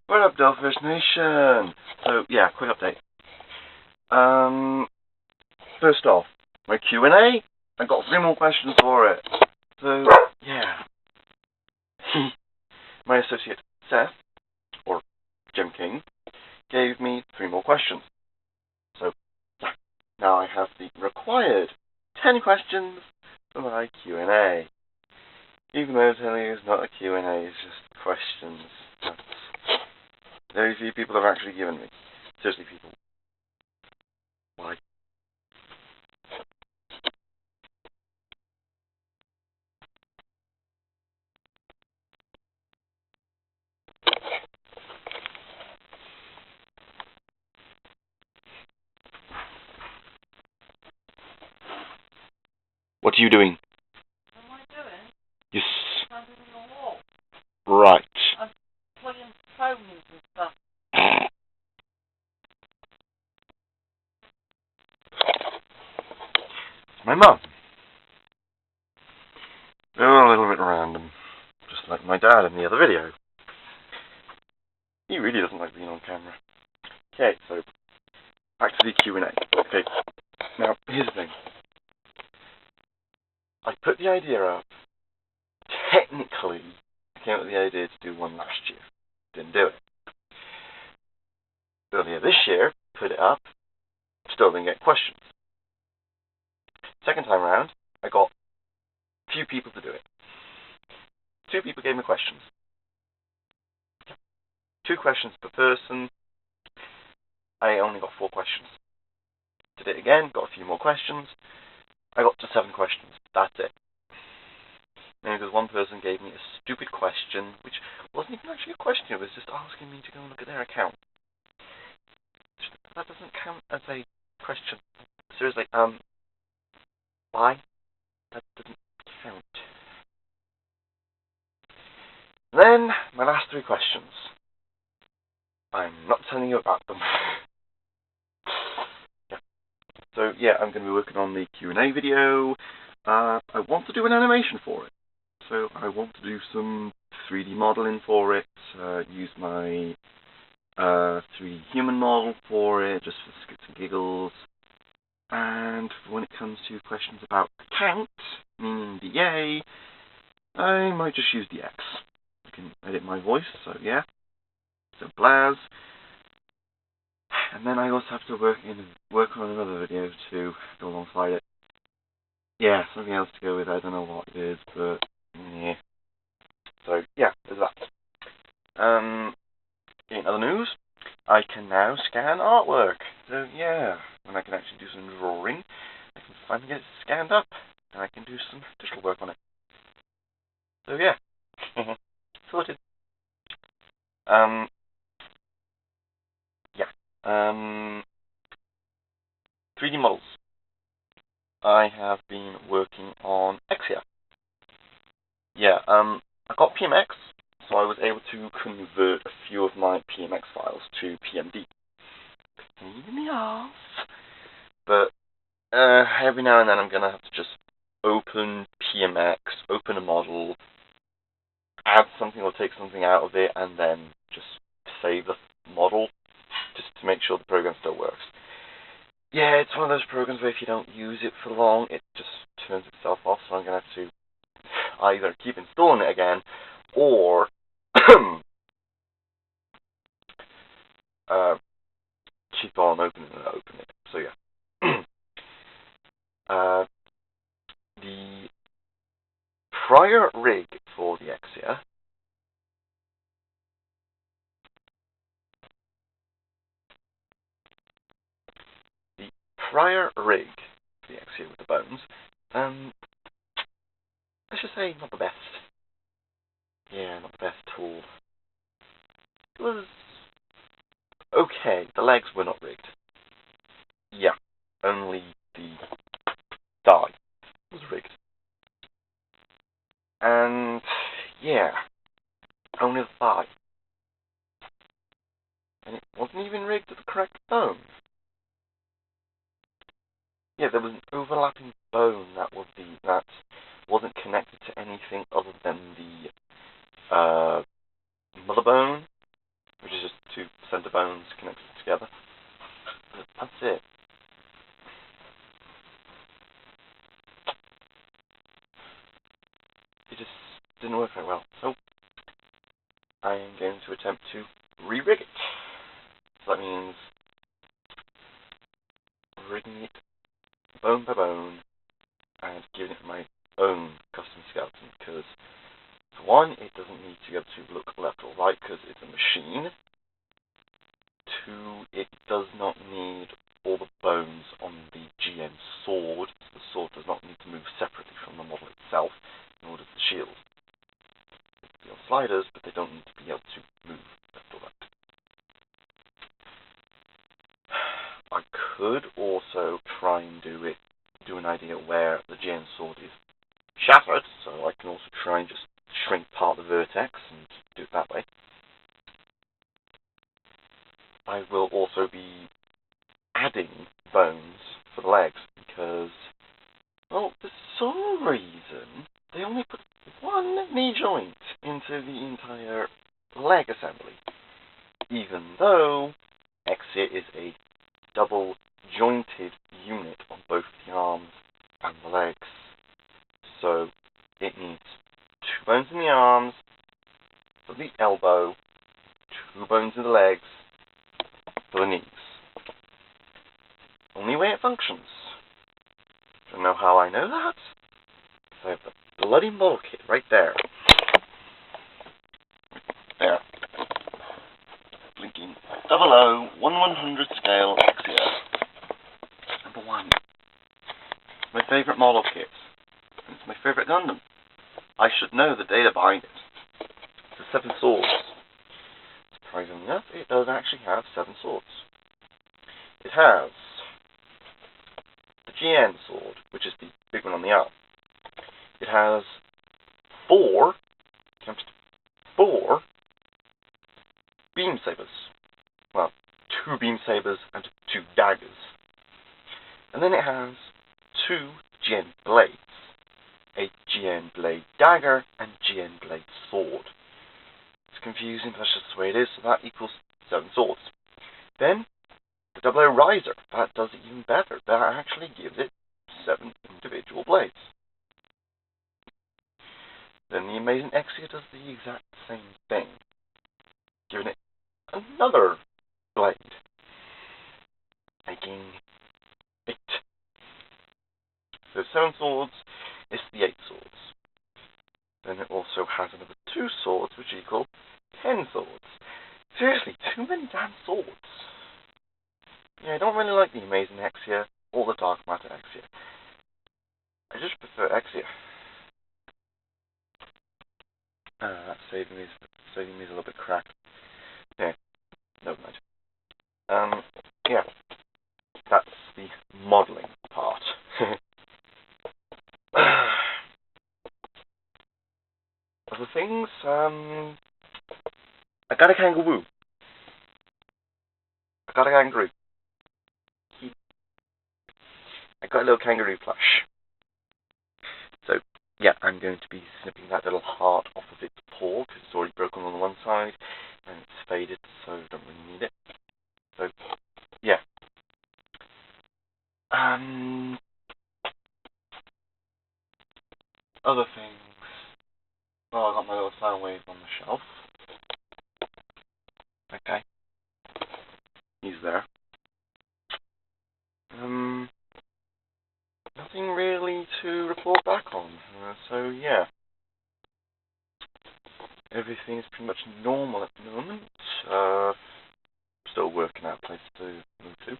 What up, Delphish Nation? So, yeah, quick update. First off, my Q&A, I got 3 more questions for it. So, yeah. My associate, Seth, or Jim King, gave me 3 more questions. So, yeah, now I have the required 10 questions for my Q&A. Even though telling you it's not a Q&A, it's just questions. That's very few people have actually given me. Seriously, people. Why? What are you doing? What am I doing? Yes. I'm doing a walk. Right. I'm putting phones and stuff. My mum. They were a little bit random. Just like my dad in the other video. He really doesn't like being on camera. Okay, so back to the Q&A. Okay, now here's the thing. I put the idea up. Technically, I came up with the idea to do one last year. Didn't do it. Earlier this year, put it up. Still didn't get questions. Second time around, I got few people to do it. 2 people gave me questions. 2 questions per person. I only got 4 questions. Did it again, got a few more questions. I got to 7 questions. That's it. Maybe because one person gave me a stupid question, which wasn't even actually a question, it was just asking me to go and look at their account. That doesn't count as a question. Seriously, why? That doesn't count. Then, my last 3 questions. I'm not telling you about them. Yeah. So, yeah, I'm going to be working on the Q&A video. I want to do an animation for it. So, I want to do some 3D modeling for it, use my 3D human model for it, just for skits and giggles. And when it comes to questions about account, meaning the A, I might just use the X. I can edit my voice, so yeah. So Blaz. And then I also have to work on another video to go alongside it. Yeah, something else to go with, I don't know what it is, but yeah. So yeah, there's that. In other news, I can now scan artwork. So yeah, when I can actually do some drawing, I can finally get it scanned up, and I can do some digital work on it. So yeah, sorted. Yeah. 3D models. I have been working on Exia. Yeah, I got PMX, so I was able to convert a few of my PMX files to PMD. Pain in the ass. But every now and then I'm going to have to just open PMX, open a model, add something or take something out of it, and then just save the model, just to make sure the program still works. Yeah, it's one of those programs where if you don't use it for long, it just turns itself off, so I'm going to have to either keep installing it again, or keep on opening it. So yeah. The prior rig for the Exia with the bones, let's just say not the best. Yeah, not the best tool. It was okay. The legs were not rigged. Yeah, only the die was rigged. And yeah, only the thigh. And it wasn't even rigged to the correct bone. Yeah, there was an overlapping bone that wasn't connected to anything other than the mother bone, which is center bones connected together. But that's it. It just didn't work very well. So I am going to attempt to re-rig it. So that means rigging it bone by bone and giving it my own custom skeleton, because for one, it doesn't need to be able to look left or right because it's a machine. Two, it does not need all the bones on the GN sword. So the sword does not need to move separately from the model itself in order to shield. It can be on sliders, but they don't need to be able to move left or right. I could also try and do an idea where the GN sword is shattered, so I can also try and just shrink part of the vertex and do it that way. I will also be adding bones for the legs because, well, for some reason, they only put one knee joint into the entire leg assembly, even though Exia is a double jointed unit on both the arms and the legs. So it needs 2 bones in the arms, for the elbow, 2 bones in the legs, for the knees. Only way it functions. Do you know how I know that? Because I have the bloody model kit right there. There. Blinking 00 1/100 scale Exia. Number 1. My favourite model kit. It's my favourite Gundam. I should know the data behind it. It's the 7 swords. Surprisingly enough, it does actually have 7 swords. It has the GN sword, which is the big one on the arm. It has 4 beam sabers. Well, 2 beam sabers and 2 daggers. And then it has 2 GN blades. A GN blade dagger and GN blade sword. It's confusing, but that's just the way it is, so that equals 7 swords. Then, the 00 riser, that does it even better. That actually gives it 7 individual blades. Then the Amazing Exia does the exact same thing, giving it another blade, making 8. So 7 swords is the 8 swords. Then it also has another 2 swords, which equal 10 swords. Seriously, too many damn swords. Yeah, I don't really like the Amazing Exia or the Dark Matter Exia. I just prefer Exia. That's saving me a little bit cracked. Yeah, never mind. Yeah, that's the modelling part. Other things, I got a kangaroo. I got a little kangaroo plush. So, yeah, I'm going to be snipping that little heart off of its paw, because it's already broken on one side, and it's faded, so I don't really need it. So, yeah. Other things. Oh, I got my little sound wave on the shelf. Okay. He's there. Nothing really to report back on. So, yeah. Everything is pretty much normal at the moment. Still working out a place to move to.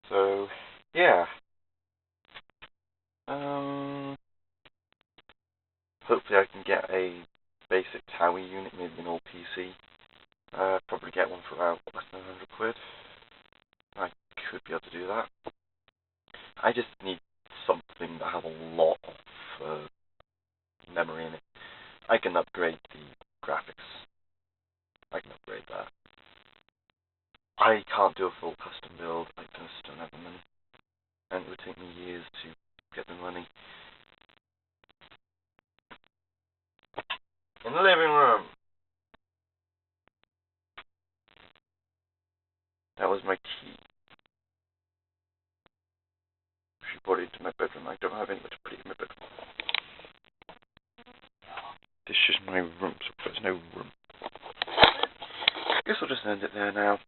So, yeah. Hopefully I can get a basic TOWIE unit, maybe an all PC. Probably get one for about less than 100 quid. I could be able to do that. I just need something that has a lot of memory in it. I can upgrade the graphics. I can upgrade that. I can't do a full custom build. I just don't have the money. And it would take me years to get the money. In the living room. That was my key. She brought it into my bedroom. I don't have anywhere to put it in my bedroom. This is my room, so there's no room. I guess I'll just end it there now.